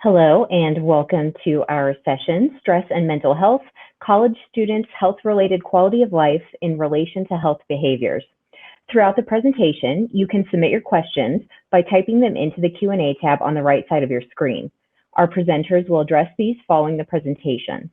Hello and welcome to our session, Stress and Mental Health, College Students' Health-Related Quality of Life in Relation to Health Behaviors. Throughout the presentation, you can submit your questions by typing them into the Q&A tab on the right side of your screen. Our presenters will address these following the presentation.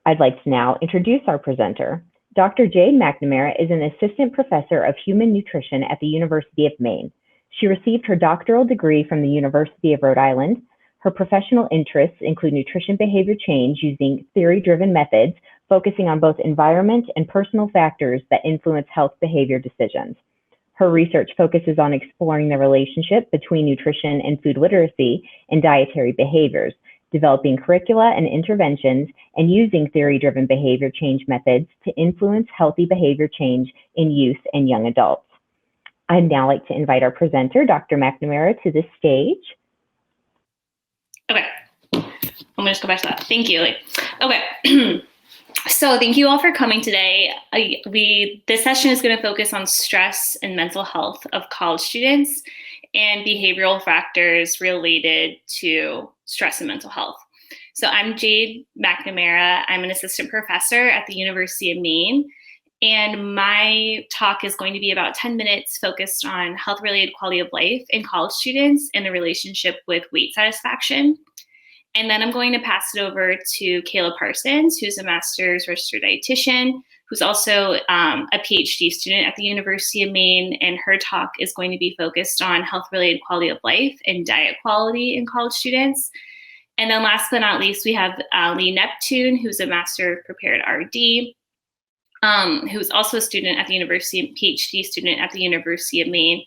I'd like to now introduce our presenter. Dr. Jade McNamara is an assistant professor of human nutrition at the University of Maine. She received her doctoral degree from the University of Rhode Island. Her professional interests include nutrition behavior change using theory-driven methods, focusing on both environment and personal factors that influence health behavior decisions. Her research focuses on exploring the relationship between nutrition and food literacy and dietary behaviors, developing curricula and interventions, and using theory-driven behavior change methods to influence healthy behavior change in youth and young adults. I'd now like to invite our presenter, Dr. McNamara, to the stage. Okay, I'm gonna just go back to that. Thank you. Okay, so thank you all for coming today. This session is gonna focus on stress and mental health of college students and behavioral factors related to stress and mental health. So I'm Jade McNamara. I'm an assistant professor at the University of Maine, and my talk is going to be about 10 minutes focused on health-related quality of life in college students and the relationship with weight satisfaction. And then I'm going to pass it over to Kayla Parsons, who's a master's registered dietitian, who's also a PhD student at the University of Maine, and her talk is going to be focused on health-related quality of life and diet quality in college students. And then last but not least, we have Lee Neptune, who's a master prepared RD, who's also a student at the University, PhD student at the University of Maine,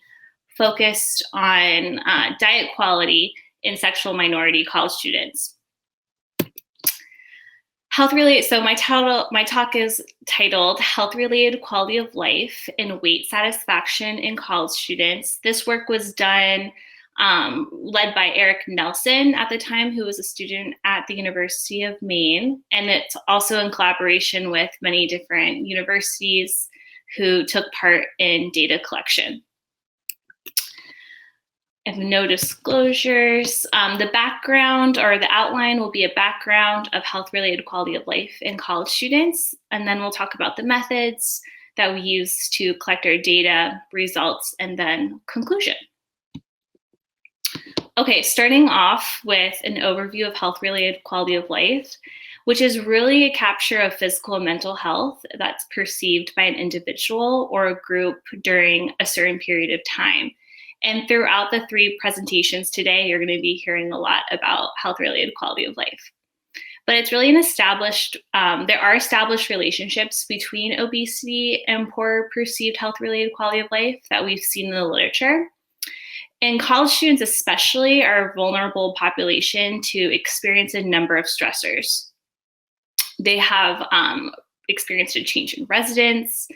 focused on diet quality in sexual minority college students. So my talk is titled Health-Related Quality of Life and Weight Satisfaction in College Students. This work was done, led by Eric Nelson at the time, who was a student at the University of Maine. And it's also in collaboration with many different universities who took part in data collection. I have no disclosures. The background or the outline will be a background of health-related quality of life in college students. And then we'll talk about the methods that we use to collect our data, results, and then conclusion. Okay, starting off with an overview of health-related quality of life, which is really a capture of physical and mental health that's perceived by an individual or a group during a certain period of time. And throughout the three presentations today, you're going to be hearing a lot about health-related quality of life. But it's really there are established relationships between obesity and poor perceived health-related quality of life that we've seen in the literature. And college students especially are a vulnerable population to experience a number of stressors. They have experienced a change in residence.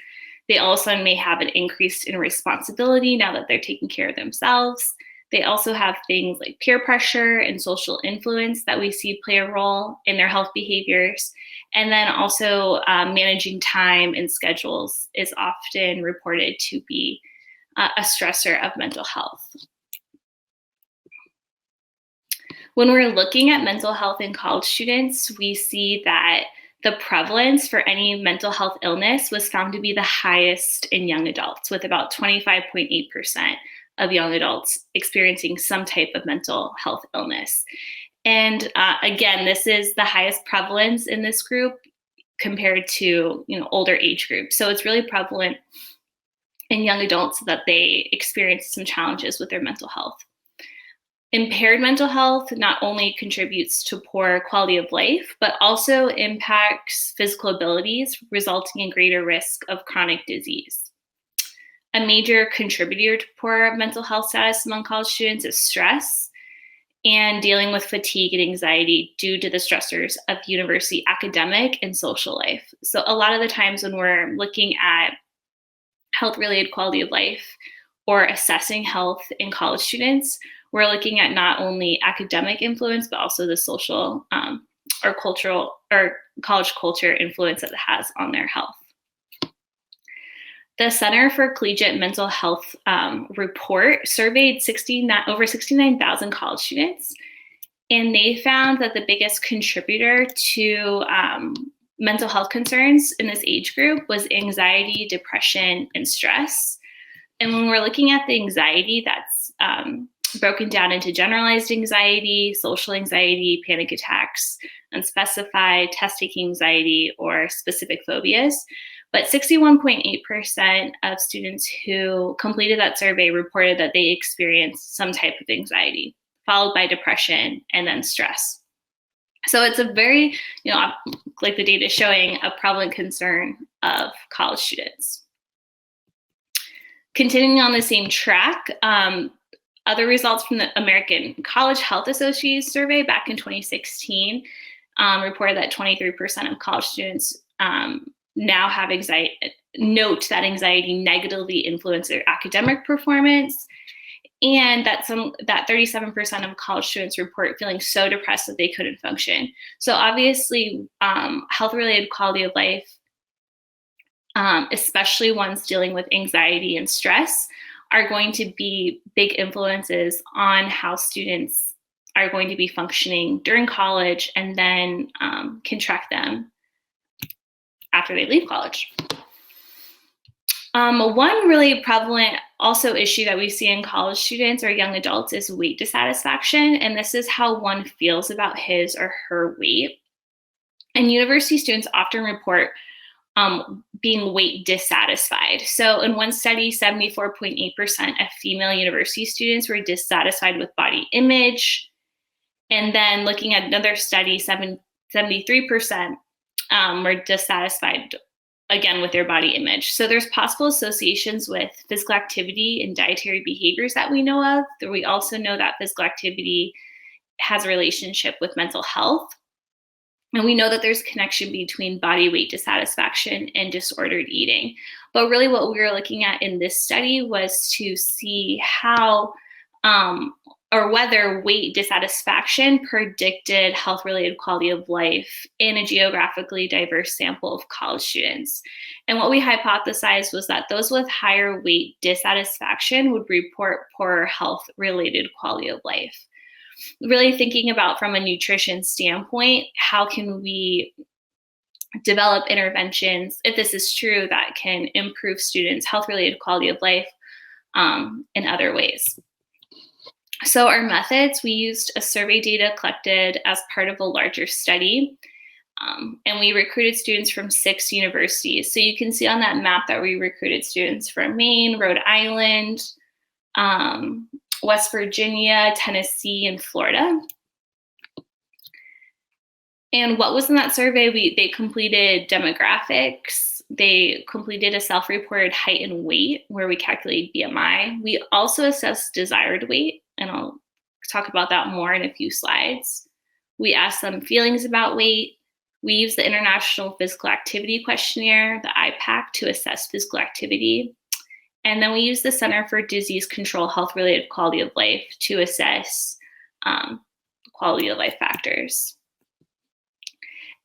They also may have an increase in responsibility now that they're taking care of themselves. They also have things like peer pressure and social influence that we see play a role in their health behaviors. And then also managing time and schedules is often reported to be a stressor of mental health. When we're looking at mental health in college students, we see that the prevalence for any mental health illness was found to be the highest in young adults, with about 25.8% of young adults experiencing some type of mental health illness. And again, this is the highest prevalence in this group compared to older age groups. So it's really prevalent in young adults that they experience some challenges with their mental health. Impaired mental health not only contributes to poor quality of life, but also impacts physical abilities, resulting in greater risk of chronic disease. A major contributor to poor mental health status among college students is stress and dealing with fatigue and anxiety due to the stressors of university academic and social life. So a lot of the times when we're looking at health-related quality of life or assessing health in college students, we're looking at not only academic influence, but also the social or cultural or college culture influence that it has on their health. The Center for Collegiate Mental Health report surveyed over 69,000 college students And they found that the biggest contributor to mental health concerns in this age group was anxiety, depression, and stress. And when we're looking at the anxiety, that's broken down into generalized anxiety, social anxiety, panic attacks, unspecified, test-taking anxiety, or specific phobias. But 61.8% of students who completed that survey reported that they experienced some type of anxiety, followed by depression and then stress. So it's a very, like the data is showing, a prevalent concern of college students. Continuing on the same track, other results from the American College Health Association survey back in 2016 reported that 23% of college students now have anxiety, note that anxiety negatively influences their academic performance, and that 37% of college students report feeling so depressed that they couldn't function. So obviously, health-related quality of life, especially ones dealing with anxiety and stress, are going to be big influences on how students are going to be functioning during college, and then can track them after they leave college. One really prevalent also issue that we see in college students or young adults is weight dissatisfaction, and this is how one feels about his or her weight. And university students often report being weight dissatisfied. So in one study, 74.8% of female university students were dissatisfied with body image. And then looking at another study, 73% were dissatisfied, again, with their body image. So there's possible associations with physical activity and dietary behaviors that we know of. We also know that physical activity has a relationship with mental health. And we know that there's a connection between body weight dissatisfaction and disordered eating. But really what we were looking at in this study was to see how or whether weight dissatisfaction predicted health-related quality of life in a geographically diverse sample of college students. And what we hypothesized was that those with higher weight dissatisfaction would report poorer health-related quality of life. Really thinking about from a nutrition standpoint, how can we develop interventions, if this is true, that can improve students' health-related quality of life in other ways. So our methods, we used a survey data collected as part of a larger study, and we recruited students from 6 universities. So you can see on that map that we recruited students from Maine, Rhode Island, West Virginia, Tennessee, and Florida. And what was in that survey? They completed demographics. They completed a self-reported height and weight where we calculate BMI. We also assessed desired weight, and I'll talk about that more in a few slides. We asked them feelings about weight. We used the International Physical Activity Questionnaire, the IPAC, to assess physical activity. And then we used the Center for Disease Control Health-Related Quality of Life to assess quality of life factors.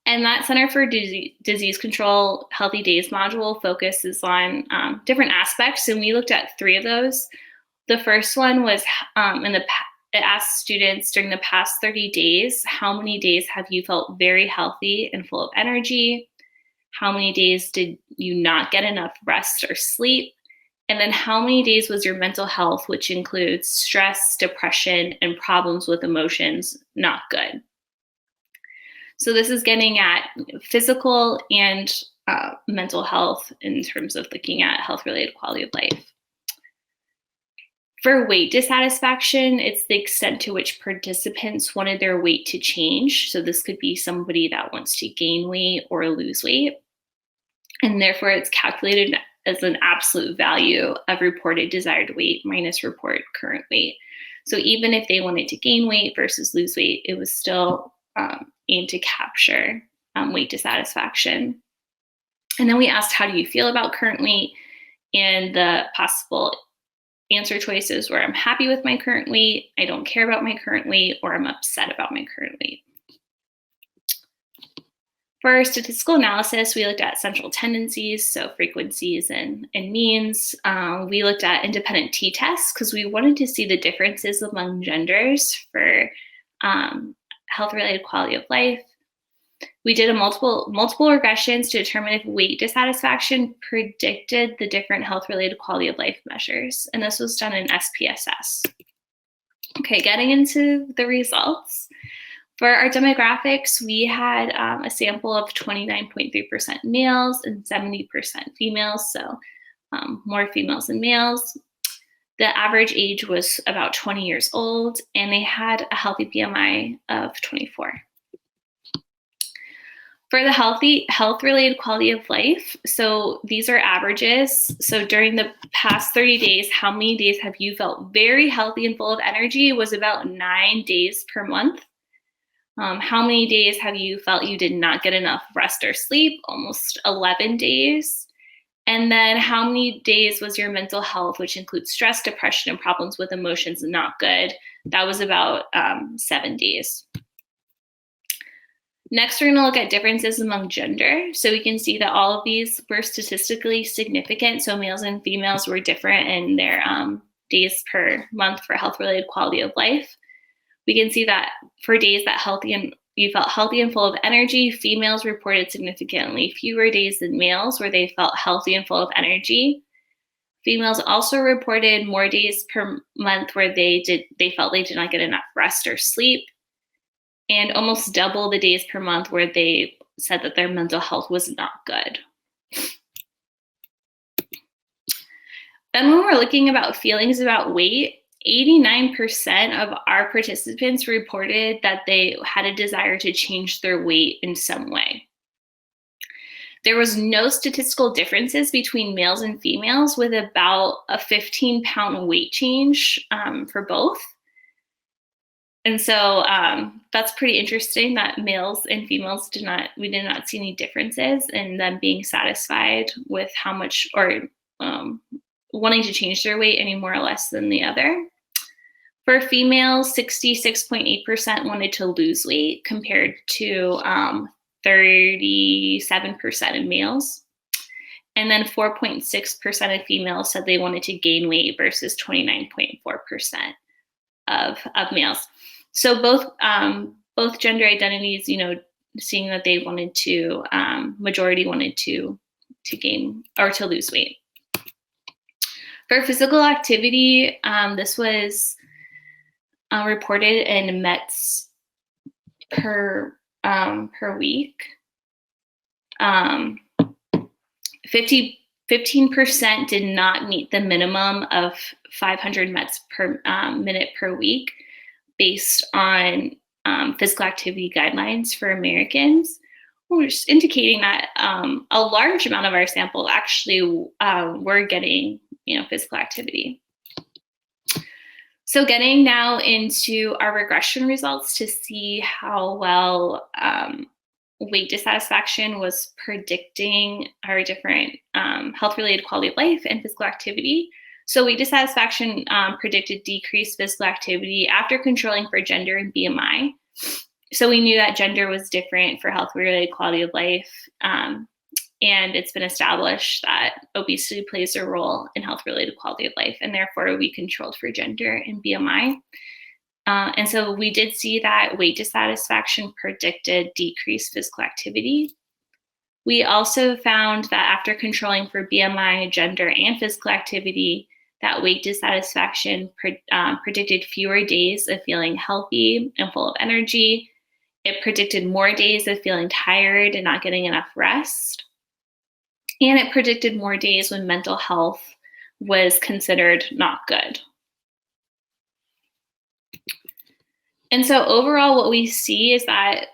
And that Center for Disease Control Healthy Days module focuses on different aspects, and we looked at 3 of those. The first one was it asked students during the past 30 days, how many days have you felt very healthy and full of energy? How many days did you not get enough rest or sleep? And then how many days was your mental health, which includes stress, depression, and problems with emotions, not good? So this is getting at physical and mental health in terms of looking at health-related quality of life. For weight dissatisfaction, it's the extent to which participants wanted their weight to change. So this could be somebody that wants to gain weight or lose weight. And therefore, it's calculated as an absolute value of reported desired weight minus report current weight. So even if they wanted to gain weight versus lose weight, it was still aimed to capture weight dissatisfaction. And then we asked, how do you feel about current weight? And the possible answer choices were, I'm happy with my current weight, I don't care about my current weight, or I'm upset about my current weight. For our statistical analysis, we looked at central tendencies, so frequencies and means. We looked at independent t-tests because we wanted to see the differences among genders for health-related quality of life. We did multiple regressions to determine if weight dissatisfaction predicted the different health-related quality of life measures, and this was done in SPSS. Okay, getting into the results. For our demographics, we had a sample of 29.3% males and 70% females, so more females than males. The average age was about 20 years old, and they had a healthy BMI of 24. For the health-related quality of life, so these are averages. So during the past 30 days, how many days have you felt very healthy and full of energy was about 9 days per month. How many days have you felt you did not get enough rest or sleep? Almost 11 days. And then how many days was your mental health, which includes stress, depression, and problems with emotions, not good? That was about 7 days. Next, we're going to look at differences among gender. So we can see that all of these were statistically significant. So males and females were different in their days per month for health-related quality of life. We can see that for days that you felt healthy and full of energy, females reported significantly fewer days than males where they felt healthy and full of energy. Females also reported more days per month where they felt they did not get enough rest or sleep, and almost double the days per month where they said that their mental health was not good. Then when we're looking about feelings about weight, 89% of our participants reported that they had a desire to change their weight in some way. There was no statistical differences between males and females, with about a 15-pound weight change for both. And so that's pretty interesting that males and females we did not see any differences in them being satisfied with how much or wanting to change their weight any more or less than the other. For females, 66.8% wanted to lose weight compared to 37% in males. And then 4.6% of females said they wanted to gain weight versus 29.4% of males. So both gender identities, seeing that they wanted to, majority wanted to gain or to lose weight. For physical activity, this was reported in METs per week. 15% did not meet the minimum of 500 METs per minute per week based on physical activity guidelines for Americans, which is indicating that a large amount of our sample actually were getting physical activity. So getting now into our regression results to see how well weight dissatisfaction was predicting our different health-related quality of life and physical activity. So weight dissatisfaction predicted decreased physical activity after controlling for gender and BMI. So we knew that gender was different for health-related quality of life. And it's been established that obesity plays a role in health-related quality of life, and therefore we controlled for gender and BMI. And so we did see that weight dissatisfaction predicted decreased physical activity. We also found that after controlling for BMI, gender, and physical activity, that weight dissatisfaction predicted fewer days of feeling healthy and full of energy. It predicted more days of feeling tired and not getting enough rest. And it predicted more days when mental health was considered not good. And so overall, what we see is that,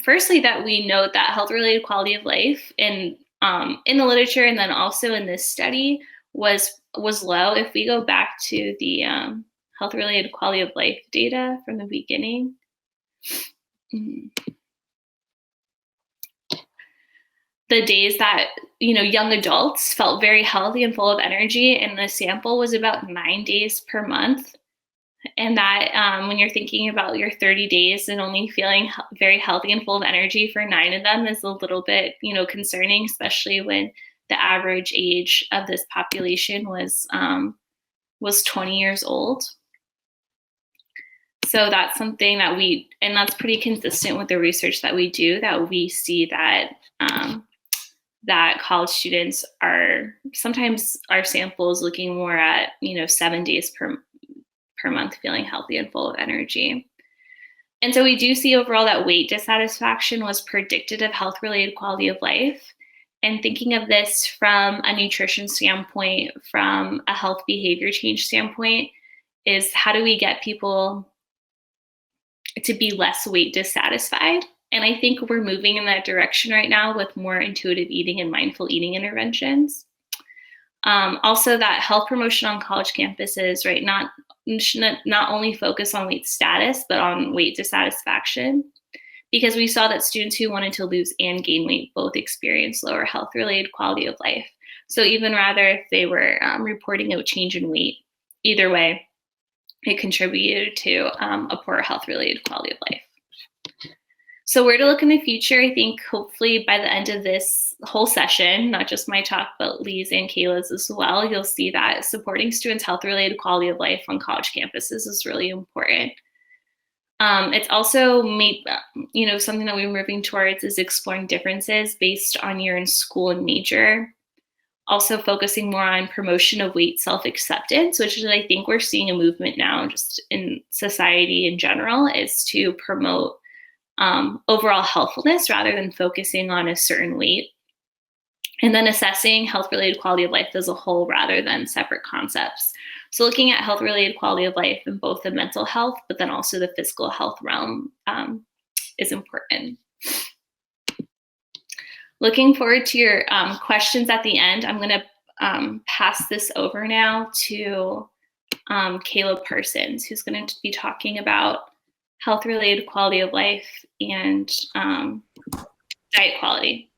firstly, that we note that health-related quality of life in the literature and then also in this study was low. If we go back to the health-related quality of life data from the beginning, the days that young adults felt very healthy and full of energy, and the sample was about 9 days per month. And that when you're thinking about your 30 days and only feeling very healthy and full of energy for 9 of them is a little bit, concerning, especially when the average age of this population was 20 years old. So that's something that and that's pretty consistent with the research that we do, that we see that that college students are sometimes our samples looking more at 7 days per month feeling healthy and full of energy. And so we do see overall that weight dissatisfaction was predictive of health-related quality of life. And thinking of this from a nutrition standpoint, from a health behavior change standpoint, is how do we get people to be less weight dissatisfied? And I think we're moving in that direction right now with more intuitive eating and mindful eating interventions. Also, that health promotion on college campuses, right, not only focus on weight status, but on weight dissatisfaction, because we saw that students who wanted to lose and gain weight both experienced lower health-related quality of life. So even rather if they were reporting a change in weight, either way, it contributed to a poorer health-related quality of life. So where to look in the future, I think hopefully by the end of this whole session, not just my talk, but Lee's and Kayla's as well, you'll see that supporting students' health-related quality of life on college campuses is really important. It's also something that we're moving towards is exploring differences based on year in school and major. Also focusing more on promotion of weight self-acceptance, which is, I think we're seeing a movement now just in society in general, is to promote overall healthfulness rather than focusing on a certain weight. And then assessing health-related quality of life as a whole rather than separate concepts. So looking at health-related quality of life in both the mental health, but then also the physical health realm is important. Looking forward to your questions at the end. I'm gonna pass this over now to Caleb Parsons, who's gonna be talking about health-related quality of life and diet quality.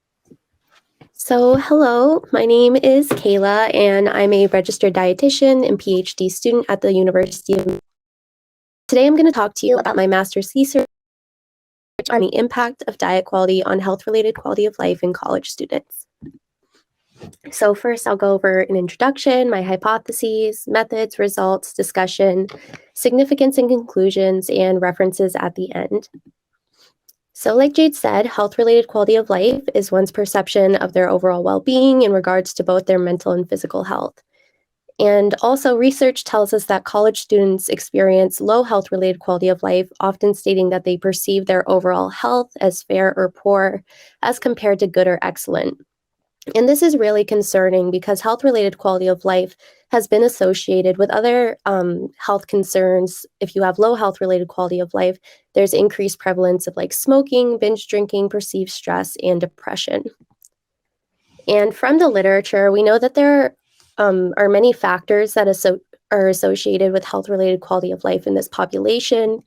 So hello, my name is Kayla, and I'm a registered dietitian and PhD student at the University of Maine. Today I'm going to talk to you about my master's thesis on the impact of diet quality on health-related quality of life in college students. So first I'll go over an introduction, my hypotheses, methods, results, discussion, significance and conclusions, and references at the end. So like Jade said, health-related quality of life is one's perception of their overall well-being in regards to both their mental and physical health. And also research tells us that college students experience low health-related quality of life, often stating that they perceive their overall health as fair or poor as compared to good or excellent. And this is really concerning because health-related quality of life has been associated with other health concerns. If you have low health-related quality of life, there's increased prevalence of like smoking, binge drinking, perceived stress, and depression. And from the literature, we know that there are many factors that are associated with health-related quality of life in this population,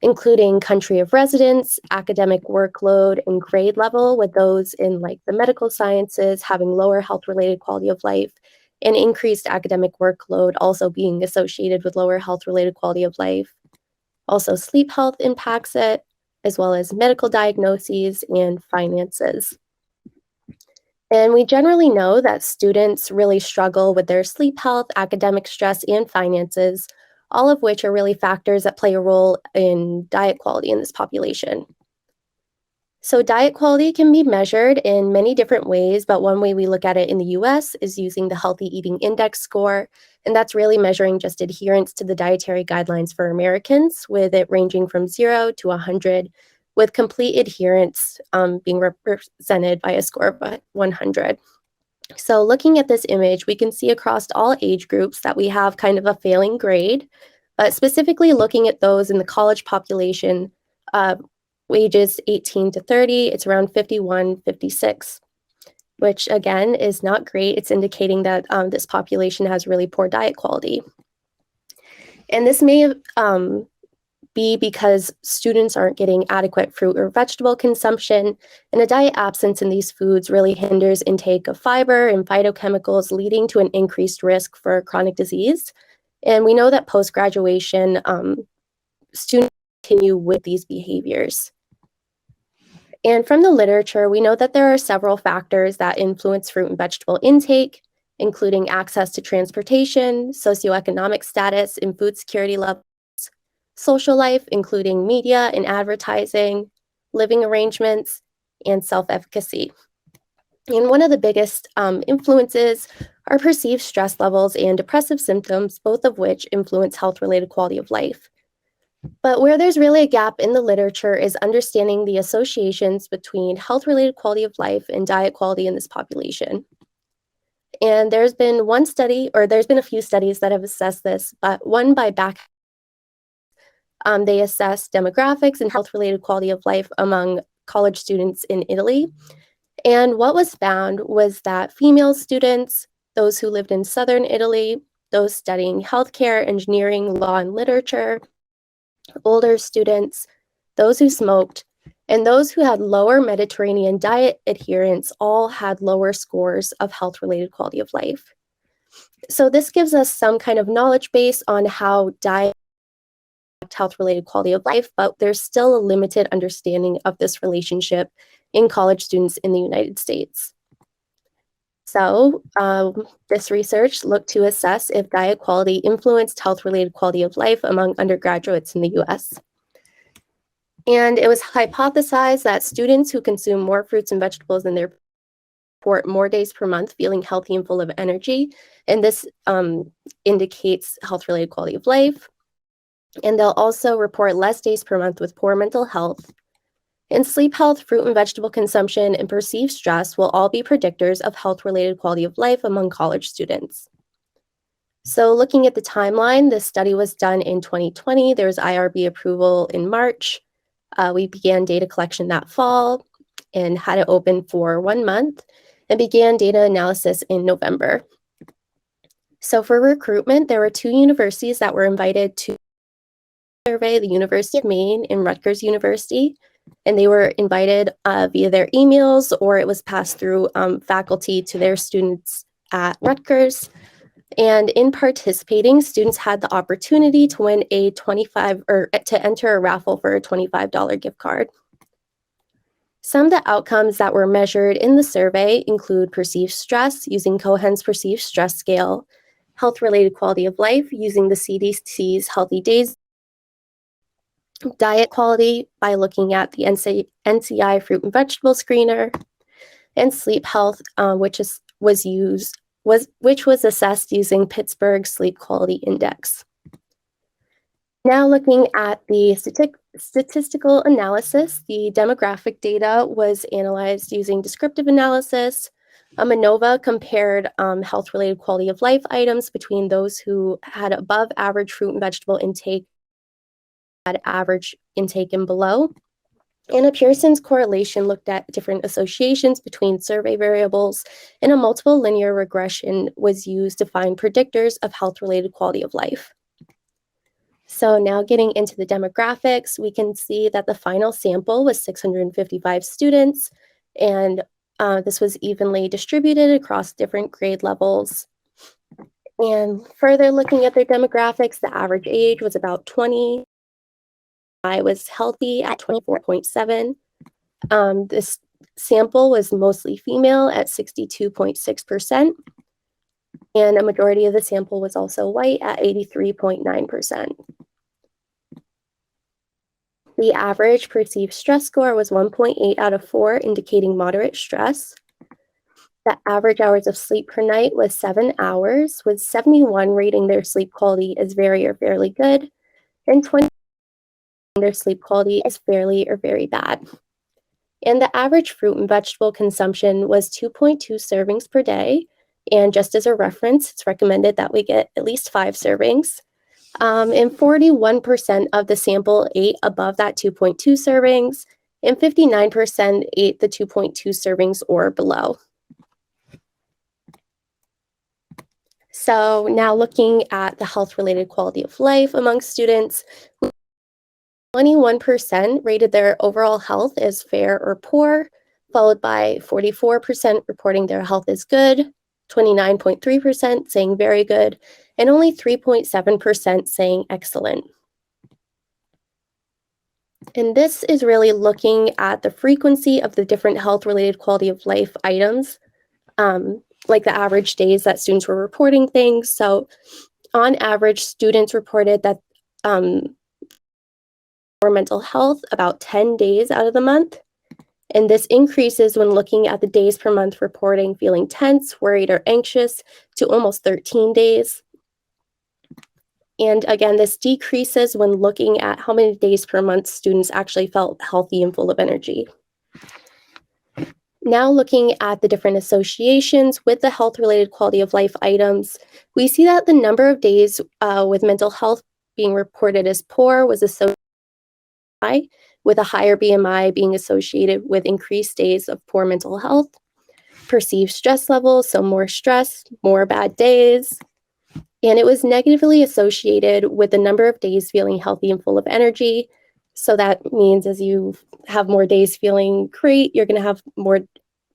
including country of residence, academic workload, and grade level, with those in like the medical sciences having lower health-related quality of life, and increased academic workload also being associated with lower health-related quality of life. Also, sleep health impacts it, as well as medical diagnoses and finances. And we generally know that students really struggle with their sleep health, academic stress, and finances, all of which are really factors that play a role in diet quality in this population. So diet quality can be measured in many different ways, but one way we look at it in the US is using the Healthy Eating Index score, and that's really measuring just adherence to the dietary guidelines for Americans, with it ranging from 0 to 100, with complete adherence being represented by a score of 100. So looking at this image, we can see across all age groups that we have kind of a failing grade, but specifically looking at those in the college population, ages 18 to 30, it's around 51, 56, which again is not great. It's indicating that this population has really poor diet quality. And this may be because students aren't getting adequate fruit or vegetable consumption, and a diet absence in these foods really hinders intake of fiber and phytochemicals, leading to an increased risk for chronic disease. And we know that post-graduation, students continue with these behaviors. And from the literature, we know that there are several factors that influence fruit and vegetable intake, including access to transportation, socioeconomic status, and food security levels. social life, including media and advertising, living arrangements, and self-efficacy. And one of the biggest influences are perceived stress levels and depressive symptoms, both of which influence health-related quality of life. But where there's really a gap in the literature is understanding the associations between health-related quality of life and diet quality in this population. And there's been a few studies that have assessed this, but one by they assessed demographics and health-related quality of life among college students in Italy. And what was found was that female students, those who lived in southern Italy, those studying healthcare, engineering, law, and literature, older students, those who smoked, and those who had lower Mediterranean diet adherence all had lower scores of health-related quality of life. So this gives us some kind of knowledge base on how diet affects health-related quality of life, but there's still a limited understanding of this relationship in college students in the United States. So this research looked to assess if diet quality influenced health-related quality of life among undergraduates in the US. And it was hypothesized that students who consume more fruits and vegetables in their report more days per month feeling healthy and full of energy, and this indicates health-related quality of life. And they'll also report less days per month with poor mental health. And sleep health, fruit and vegetable consumption, and perceived stress will all be predictors of health-related quality of life among college students. So looking at the timeline, this study was done in 2020. There was IRB approval in March. We began data collection that fall and had it open for 1 month and began data analysis in November. So for recruitment, there were 2 universities that were invited to survey, the University of Maine and Rutgers University. And they were invited via their emails, or it was passed through faculty to their students at Rutgers. And in participating, students had the opportunity to win to enter a raffle for a $25 gift card. Some of the outcomes that were measured in the survey include perceived stress using Cohen's perceived stress scale, health-related quality of life using the CDC's Healthy Days, diet quality by looking at the NCI fruit and vegetable screener, and sleep health, which was assessed using Pittsburgh Sleep Quality Index. Now looking at the statistical analysis, the demographic data was analyzed using descriptive analysis. ANOVA compared health-related quality of life items between those who had above average fruit and vegetable intake, had average intake and below. And a Pearson's correlation looked at different associations between survey variables, and a multiple linear regression was used to find predictors of health-related quality of life. So now getting into the demographics, we can see that the final sample was 655 students, and this was evenly distributed across different grade levels. And further looking at their demographics, the average age was about 20. I was healthy at 24.7. This sample was mostly female at 62.6%, and a majority of the sample was also white at 83.9%. The average perceived stress score was 1.8 out of 4, indicating moderate stress. The average hours of sleep per night was 7 hours, with 71 rating their sleep quality as very or fairly good, and 20 their sleep quality is fairly or very bad. And the average fruit and vegetable consumption was 2.2 servings per day. And just as a reference, it's recommended that we get at least 5 servings. And 41% of the sample ate above that 2.2 servings, and 59% ate the 2.2 servings or below. So now looking at the health-related quality of life among students, 21% rated their overall health as fair or poor, followed by 44% reporting their health as good, 29.3% saying very good, and only 3.7% saying excellent. And this is really looking at the frequency of the different health-related quality of life items, like the average days that students were reporting things. So on average, students reported that poor mental health about 10 days out of the month. And this increases when looking at the days per month reporting feeling tense, worried, or anxious to almost 13 days. And again, this decreases when looking at how many days per month students actually felt healthy and full of energy. Now looking at the different associations with the health-related quality of life items, we see that the number of days with mental health being reported as poor was associated with a higher BMI being associated with increased days of poor mental health, perceived stress levels, so more stress, more bad days, and it was negatively associated with the number of days feeling healthy and full of energy. So that means as you have more days feeling great, you're going to have more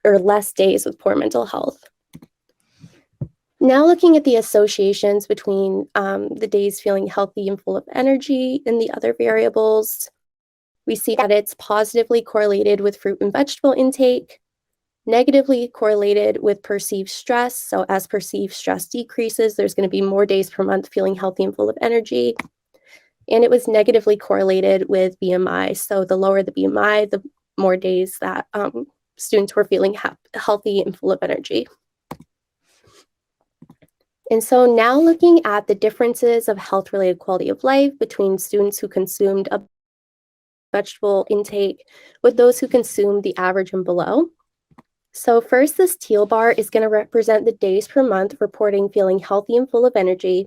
or less days with poor mental health. Now looking at the associations between the days feeling healthy and full of energy and the other variables, we see that it's positively correlated with fruit and vegetable intake, negatively correlated with perceived stress. So as perceived stress decreases, there's going to be more days per month feeling healthy and full of energy. And it was negatively correlated with BMI. So the lower the BMI, the more days that students were feeling healthy and full of energy. And so now looking at the differences of health-related quality of life between students who consumed a vegetable intake with those who consumed the average and below. So first, this teal bar is going to represent the days per month reporting feeling healthy and full of energy.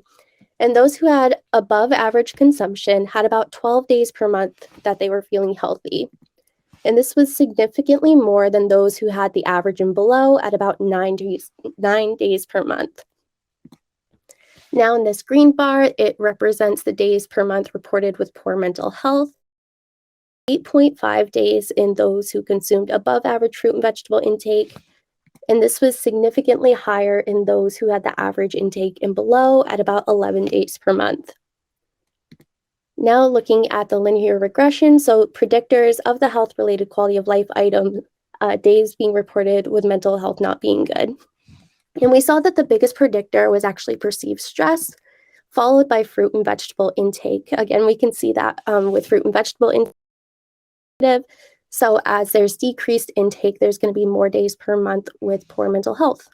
And those who had above average consumption had about 12 days per month that they were feeling healthy. And this was significantly more than those who had the average and below at about 9 days per month. Now in this green bar, it represents the days per month reported with poor mental health. 8.5 days in those who consumed above average fruit and vegetable intake. And this was significantly higher in those who had the average intake and below at about 11 days per month. Now looking at the linear regression, so predictors of the health-related quality of life item, days being reported with mental health not being good. And we saw that the biggest predictor was actually perceived stress, followed by fruit and vegetable intake. Again, we can see that with fruit and vegetable intake. So as there's decreased intake, there's going to be more days per month with poor mental health.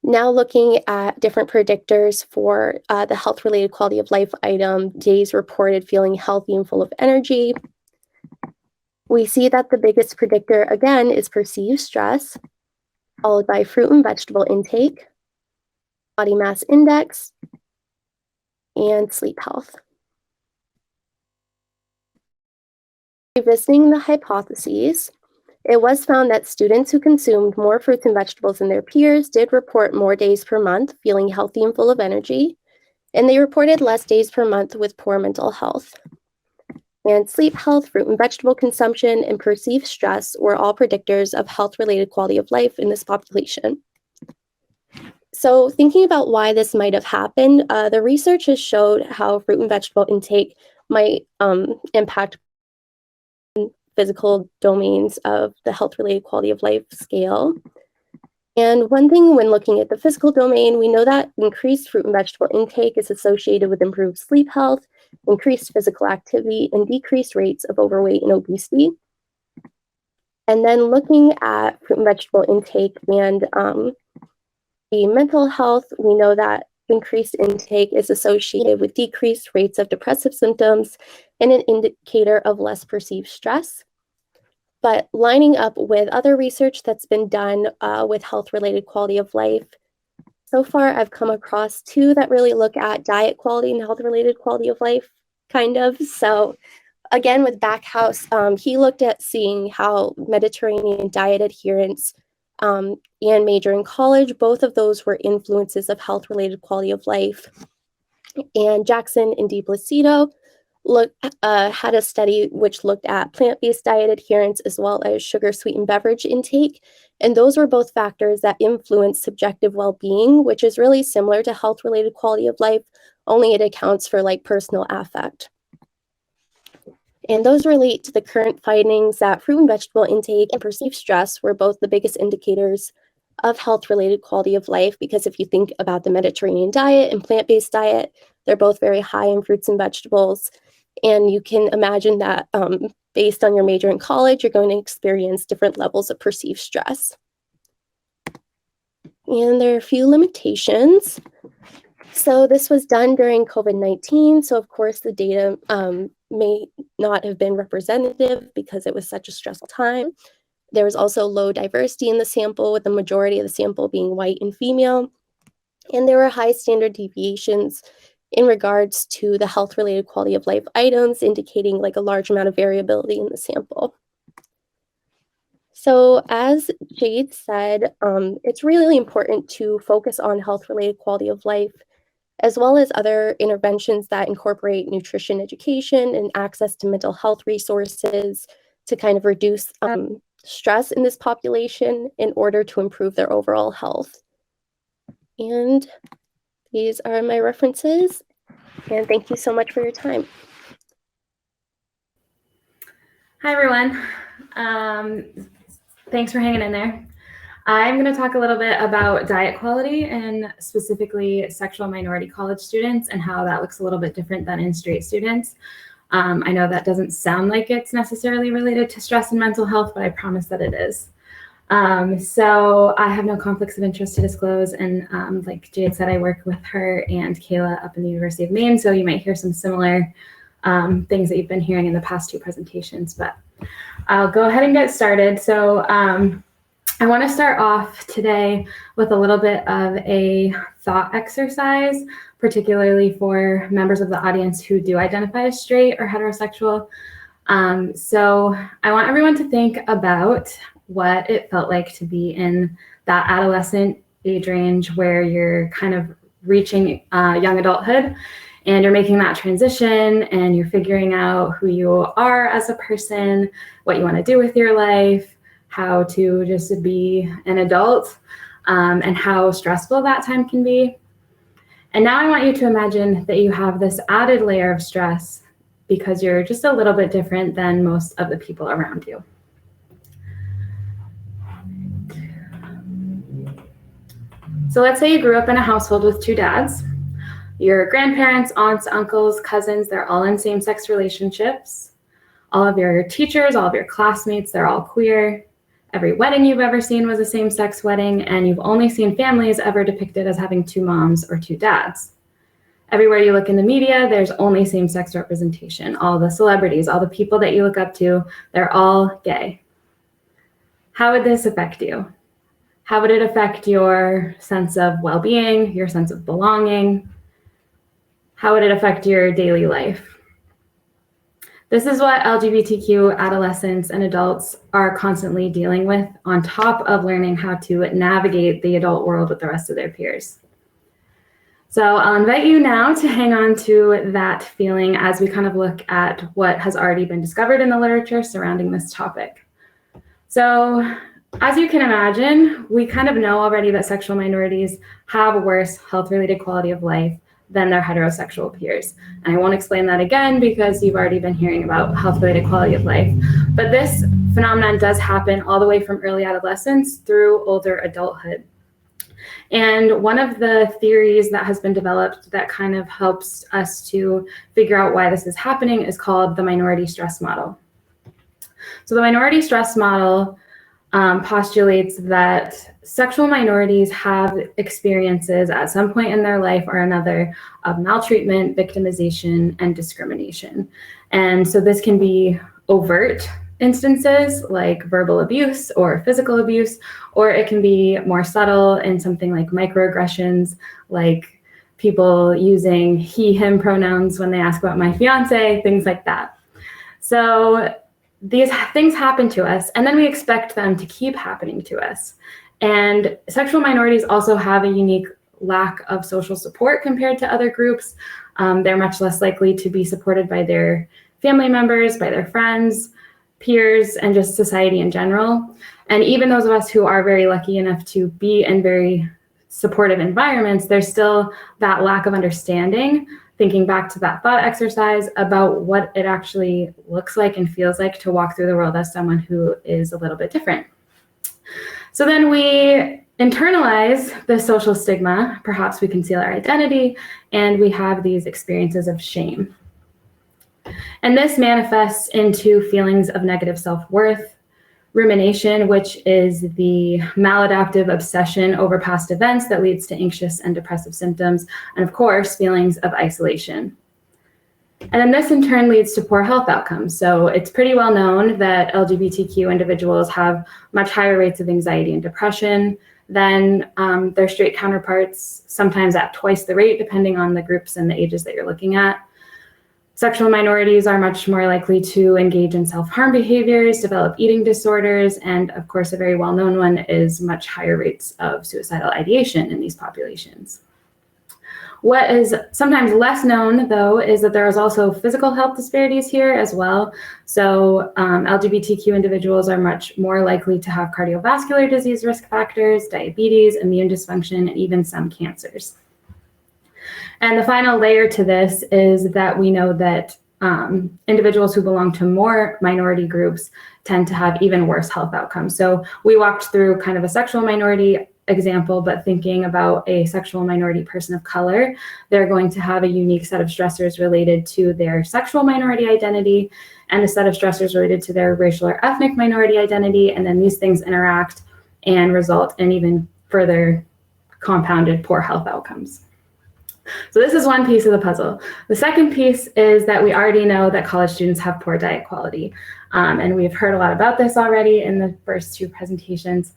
Now looking at different predictors for the health-related quality of life item, days reported feeling healthy and full of energy. We see that the biggest predictor, again, is perceived stress, followed by fruit and vegetable intake, body mass index, and sleep health. Revisiting the hypotheses, it was found that students who consumed more fruits and vegetables than their peers did report more days per month feeling healthy and full of energy, and they reported less days per month with poor mental health. And sleep health, fruit and vegetable consumption, and perceived stress were all predictors of health-related quality of life in this population. So thinking about why this might have happened, the research has showed how fruit and vegetable intake might impact physical domains of the health-related quality of life scale. And one thing when looking at the physical domain, we know that increased fruit and vegetable intake is associated with improved sleep health, increased physical activity, and decreased rates of overweight and obesity. And then looking at fruit and vegetable intake and the mental health, we know that increased intake is associated with decreased rates of depressive symptoms and an indicator of less perceived stress. But lining up with other research that's been done with health-related quality of life, so far I've come across two that really look at diet quality and health-related quality of life, kind of. So again, with Backhouse, he looked at seeing how Mediterranean diet adherence and major in college, both of those were influences of health-related quality of life. And Jackson and DiPlacido had a study which looked at plant-based diet adherence as well as sugar-sweetened beverage intake. And those were both factors that influence subjective well-being, which is really similar to health-related quality of life, only it accounts for like personal affect. And those relate to the current findings that fruit and vegetable intake and perceived stress were both the biggest indicators of health-related quality of life, because if you think about the Mediterranean diet and plant-based diet, they're both very high in fruits and vegetables. And you can imagine that based on your major in college, you're going to experience different levels of perceived stress. And there are a few limitations. So this was done during COVID-19. So of course the data may not have been representative because it was such a stressful time. There was also low diversity in the sample, with the majority of the sample being white and female. And there were high standard deviations in regards to the health-related quality of life items, indicating like a large amount of variability in the sample. So as Jade said, it's really important to focus on health-related quality of life, as well as other interventions that incorporate nutrition education and access to mental health resources to kind of reduce stress in this population in order to improve their overall health. And these are my references, and thank you so much for your time. Hi, everyone. Thanks for hanging in there. I'm going to talk a little bit about diet quality and specifically sexual minority college students and how that looks a little bit different than in straight students. I know that doesn't sound like it's necessarily related to stress and mental health, but I promise that it is. So I have no conflicts of interest to disclose. And like Jade said, I work with her and Kayla up in the University of Maine. So you might hear some similar things that you've been hearing in the past two presentations, but I'll go ahead and get started. So I want to start off today with a little bit of a thought exercise, particularly for members of the audience who do identify as straight or heterosexual. So I want everyone to think about what it felt like to be in that adolescent age range where you're kind of reaching young adulthood and you're making that transition and you're figuring out who you are as a person, what you want to do with your life, how to just be an adult, and how stressful that time can be. And now I want you to imagine that you have this added layer of stress because you're just a little bit different than most of the people around you. So let's say you grew up in a household with two dads. Your grandparents, aunts, uncles, cousins, they're all in same-sex relationships. All of your teachers, all of your classmates, they're all queer. Every wedding you've ever seen was a same-sex wedding, and you've only seen families ever depicted as having two moms or two dads. Everywhere you look in the media, there's only same-sex representation. All the celebrities, all the people that you look up to, they're all gay. How would this affect you? How would it affect your sense of well-being, your sense of belonging? How would it affect your daily life? This is what LGBTQ adolescents and adults are constantly dealing with, on top of learning how to navigate the adult world with the rest of their peers. So I'll invite you now to hang on to that feeling as we kind of look at what has already been discovered in the literature surrounding this topic. So as you can imagine, we kind of know already that sexual minorities have a worse health-related quality of life than their heterosexual peers. And I won't explain that again because you've already been hearing about health-related quality of life. But this phenomenon does happen all the way from early adolescence through older adulthood. And one of the theories that has been developed that kind of helps us to figure out why this is happening is called the minority stress model. So the minority stress model postulates that sexual minorities have experiences at some point in their life or another of maltreatment, victimization, and discrimination. And so this can be overt instances like verbal abuse or physical abuse, or it can be more subtle in something like microaggressions, like people using he, him pronouns when they ask about my fiance, things like that. So these things happen to us, and then we expect them to keep happening to us. And sexual minorities also have a unique lack of social support compared to other groups. They're much less likely to be supported by their family members, by their friends, peers, and just society in general. And even those of us who are very lucky enough to be in very supportive environments, there's still that lack of understanding, thinking back to that thought exercise about what it actually looks like and feels like to walk through the world as someone who is a little bit different. So then we internalize the social stigma, perhaps we conceal our identity, and we have these experiences of shame. And this manifests into feelings of negative self-worth, rumination, which is the maladaptive obsession over past events that leads to anxious and depressive symptoms, and of course, feelings of isolation. And then this in turn leads to poor health outcomes. So it's pretty well known that LGBTQ individuals have much higher rates of anxiety and depression than their straight counterparts, sometimes at twice the rate, depending on the groups and the ages that you're looking at. Sexual minorities are much more likely to engage in self-harm behaviors, develop eating disorders, and of course, a very well-known one is much higher rates of suicidal ideation in these populations. What is sometimes less known, though, is that there is also physical health disparities here as well. So LGBTQ individuals are much more likely to have cardiovascular disease risk factors, diabetes, immune dysfunction, and even some cancers. And the final layer to this is that we know that individuals who belong to more minority groups tend to have even worse health outcomes. So we walked through kind of a sexual minority example, but thinking about a sexual minority person of color, they're going to have a unique set of stressors related to their sexual minority identity and a set of stressors related to their racial or ethnic minority identity. And then these things interact and result in even further compounded poor health outcomes. So this is one piece of the puzzle. The second piece is that we already know that college students have poor diet quality. And we've heard a lot about this already in the first two presentations.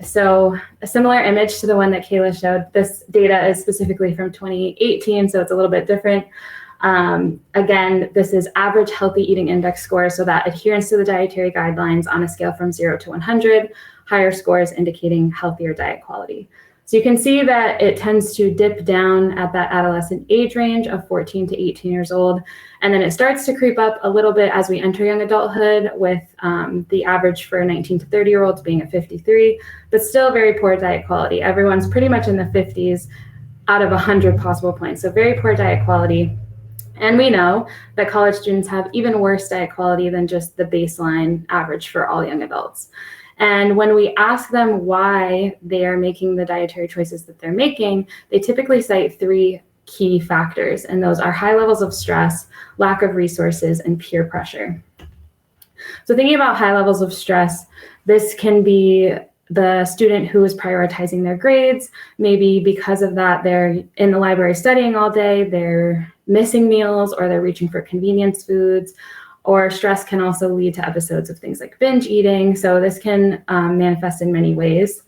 So a similar image to the one that Kayla showed. This data is specifically from 2018, so it's a little bit different. Again, this is average healthy eating index score, so that adherence to the dietary guidelines on a scale from 0 to 100, higher scores indicating healthier diet quality. So you can see that it tends to dip down at that adolescent age range of 14 to 18 years old. And then it starts to creep up a little bit as we enter young adulthood, with the average for 19 to 30-year-olds being at 53, but still very poor diet quality. Everyone's pretty much in the 50s out of 100 possible points. So very poor diet quality. And we know that college students have even worse diet quality than just the baseline average for all young adults. And when we ask them why they are making the dietary choices that they're making, they typically cite three key factors, and those are high levels of stress, lack of resources, and peer pressure. So thinking about high levels of stress, this can be the student who is prioritizing their grades. Maybe because of that, they're in the library studying all day, they're missing meals, or they're reaching for convenience foods. Or stress can also lead to episodes of things like binge eating. So this can manifest in many ways.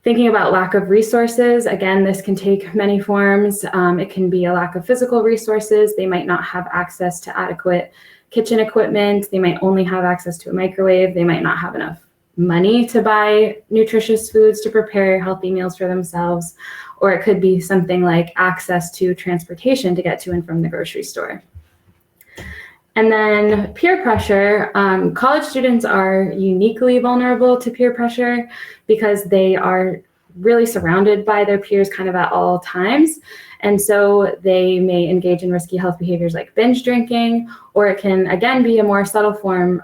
Thinking about lack of resources, again, this can take many forms. It can be a lack of physical resources. They might not have access to adequate kitchen equipment. They might only have access to a microwave. They might not have enough money to buy nutritious foods to prepare healthy meals for themselves. Or it could be something like access to transportation to get to and from the grocery store. And then peer pressure, college students are uniquely vulnerable to peer pressure because they are really surrounded by their peers kind of at all times. And so they may engage in risky health behaviors like binge drinking, or it can again be a more subtle form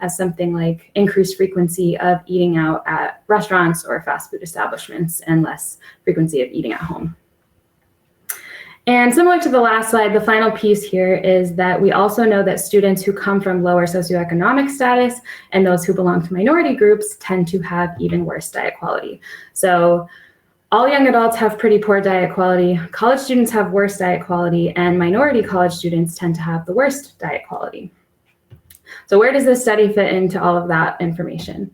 as something like increased frequency of eating out at restaurants or fast food establishments and less frequency of eating at home. And similar to the last slide, the final piece here is that we also know that students who come from lower socioeconomic status and those who belong to minority groups tend to have even worse diet quality. So all young adults have pretty poor diet quality, college students have worse diet quality, and minority college students tend to have the worst diet quality. So where does this study fit into all of that information?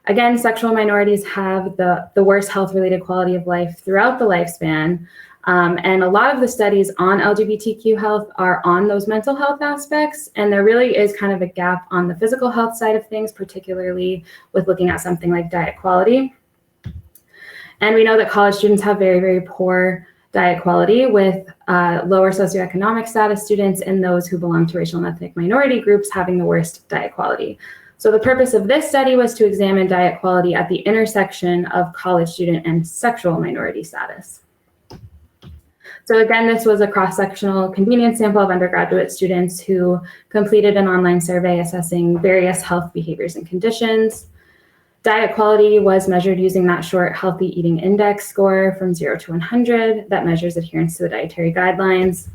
Again, sexual minorities have the worst health-related quality of life throughout the lifespan. And a lot of the studies on LGBTQ health are on those mental health aspects. And there really is kind of a gap on the physical health side of things, particularly with looking at something like diet quality. And we know that college students have very, very poor diet quality, with lower socioeconomic status students and those who belong to racial and ethnic minority groups having the worst diet quality. So the purpose of this study was to examine diet quality at the intersection of college student and sexual minority status. So again, this was a cross-sectional convenience sample of undergraduate students who completed an online survey assessing various health behaviors and conditions. Diet quality was measured using that short healthy eating index score from 0 to 100 that measures adherence to the dietary guidelines.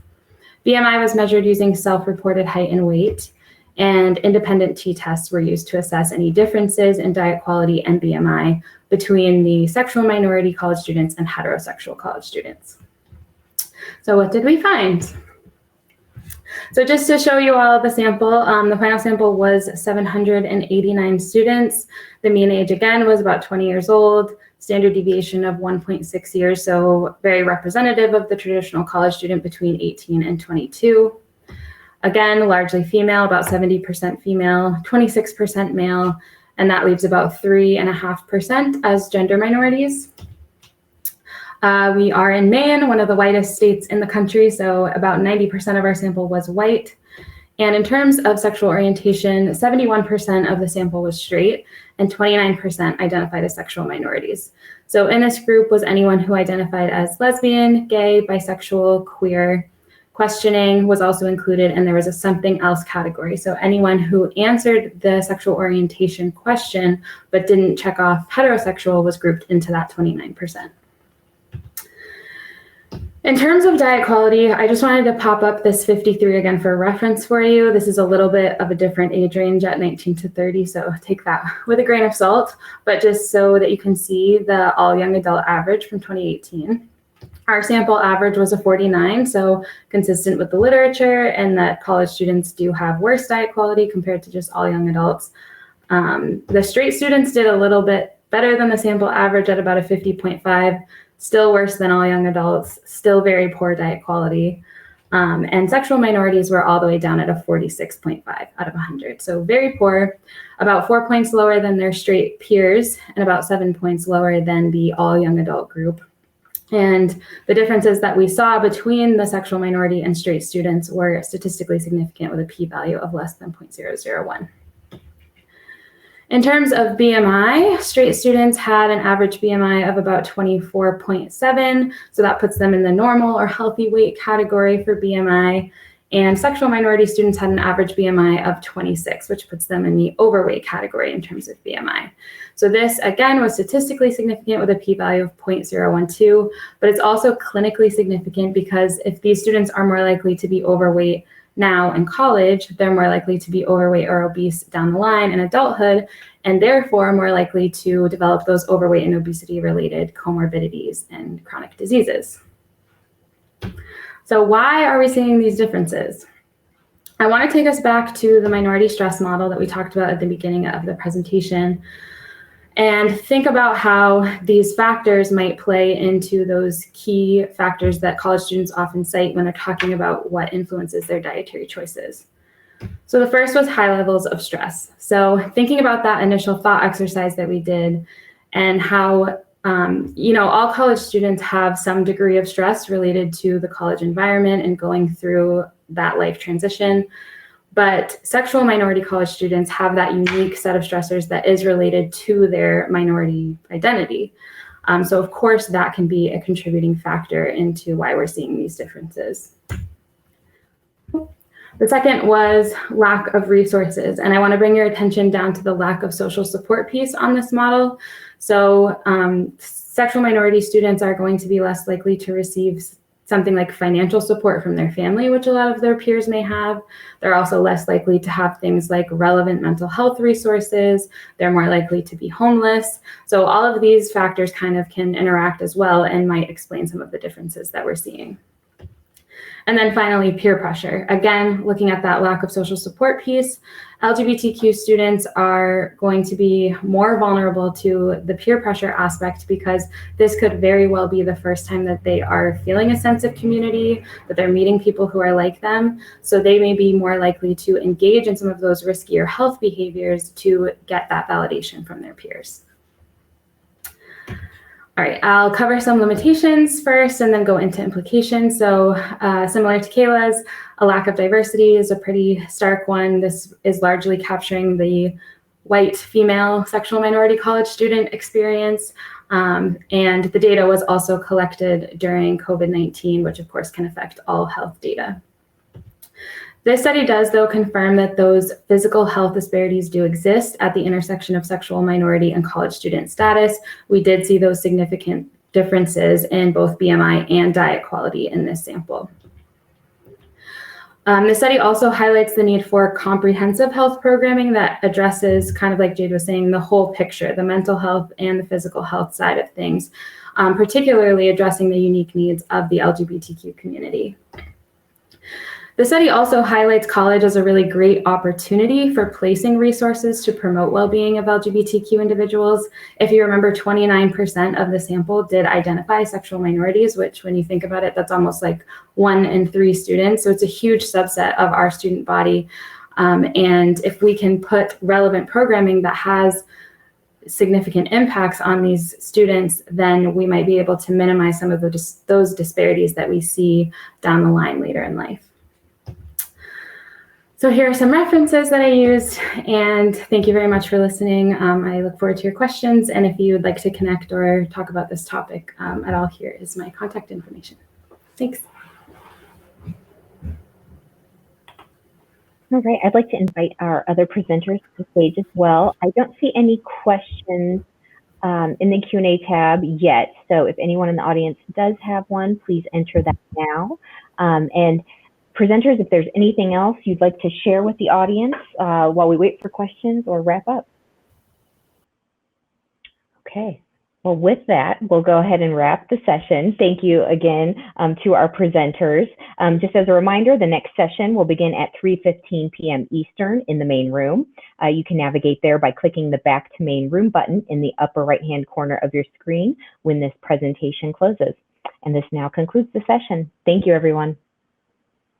BMI was measured using self-reported height and weight, and independent t-tests were used to assess any differences in diet quality and BMI between the sexual minority college students and heterosexual college students. So what did we find? So just to show you all the sample, the final sample was 789 students. The mean age, again, was about 20 years old, standard deviation of 1.6 years, so very representative of the traditional college student between 18 and 22. Again, largely female, about 70% female, 26% male, and that leaves about 3.5% as gender minorities. We are in Maine, one of the whitest states in the country, so about 90% of our sample was white. And in terms of sexual orientation, 71% of the sample was straight and 29% identified as sexual minorities. So in this group was anyone who identified as lesbian, gay, bisexual, queer. Questioning was also included, and there was a something else category. So anyone who answered the sexual orientation question but didn't check off heterosexual was grouped into that 29%. In terms of diet quality, I just wanted to pop up this 53 again for reference for you. This is a little bit of a different age range at 19 to 30, so take that with a grain of salt, but just so that you can see the all young adult average from 2018. Our sample average was a 49, so consistent with the literature, and that college students do have worse diet quality compared to just all young adults. The straight students did a little bit better than the sample average at about a 50.5, still worse than all young adults, still very poor diet quality. And sexual minorities were all the way down at a 46.5 out of 100. So very poor, about 4 points lower than their straight peers, and about 7 points lower than the all young adult group. And the differences that we saw between the sexual minority and straight students were statistically significant with a p-value of less than 0.001. In terms of BMI, straight students had an average BMI of about 24.7, so that puts them in the normal or healthy weight category for BMI. And sexual minority students had an average BMI of 26, which puts them in the overweight category in terms of BMI. So this, again, was statistically significant with a p-value of 0.012, but it's also clinically significant because if these students are more likely to be overweight now in college, they're more likely to be overweight or obese down the line in adulthood, and therefore more likely to develop those overweight and obesity-related comorbidities and chronic diseases. So why are we seeing these differences? I want to take us back to the minority stress model that we talked about at the beginning of the presentation and think about how these factors might play into those key factors that college students often cite when they're talking about what influences their dietary choices. So the first was high levels of stress. So thinking about that initial thought exercise that we did and how all college students have some degree of stress related to the college environment and going through that life transition. But sexual minority college students have that unique set of stressors that is related to their minority identity. So of course, that can be a contributing factor into why we're seeing these differences. The second was lack of resources. And I want to bring your attention down to the lack of social support piece on this model. So sexual minority students are going to be less likely to receive something like financial support from their family, which a lot of their peers may have. They're also less likely to have things like relevant mental health resources. They're more likely to be homeless. So all of these factors kind of can interact as well and might explain some of the differences that we're seeing. And then finally, peer pressure. Again, looking at that lack of social support piece, LGBTQ students are going to be more vulnerable to the peer pressure aspect because this could very well be the first time that they are feeling a sense of community, that they're meeting people who are like them. So they may be more likely to engage in some of those riskier health behaviors to get that validation from their peers. All right, I'll cover some limitations first and then go into implications. So similar to Kayla's, a lack of diversity is a pretty stark one. This is largely capturing the white female sexual minority college student experience. And the data was also collected during COVID-19, which of course can affect all health data. This study does, though, confirm that those physical health disparities do exist at the intersection of sexual minority and college student status. We did see those significant differences in both BMI and diet quality in this sample. The study also highlights the need for comprehensive health programming that addresses, kind of like Jade was saying, the whole picture, the mental health and the physical health side of things, particularly addressing the unique needs of the LGBTQ community. The study also highlights college as a really great opportunity for placing resources to promote well-being of LGBTQ individuals. If you remember, 29% of the sample did identify sexual minorities, which when you think about it, that's almost like 1 in 3 students. So it's a huge subset of our student body. And if we can put relevant programming that has significant impacts on these students, then we might be able to minimize some of those disparities that we see down the line later in life. So here are some references that I used, and thank you very much for listening. I look forward to your questions, and if you would like to connect or talk about this topic at all, here is my contact information. Thanks. All right, I'd like to invite our other presenters to the stage as well. I don't see any questions in the Q&A tab yet, so if anyone in the audience does have one, please enter that now. And presenters, if there's anything else you'd like to share with the audience while we wait for questions or wrap up. Okay, well, with that, we'll go ahead and wrap the session. Thank you again to our presenters. Just as a reminder, the next session will begin at 3:15 p.m. Eastern in the main room. You can navigate there by clicking the Back to Main Room button in the upper right-hand corner of your screen when this presentation closes. And this now concludes the session. Thank you, everyone.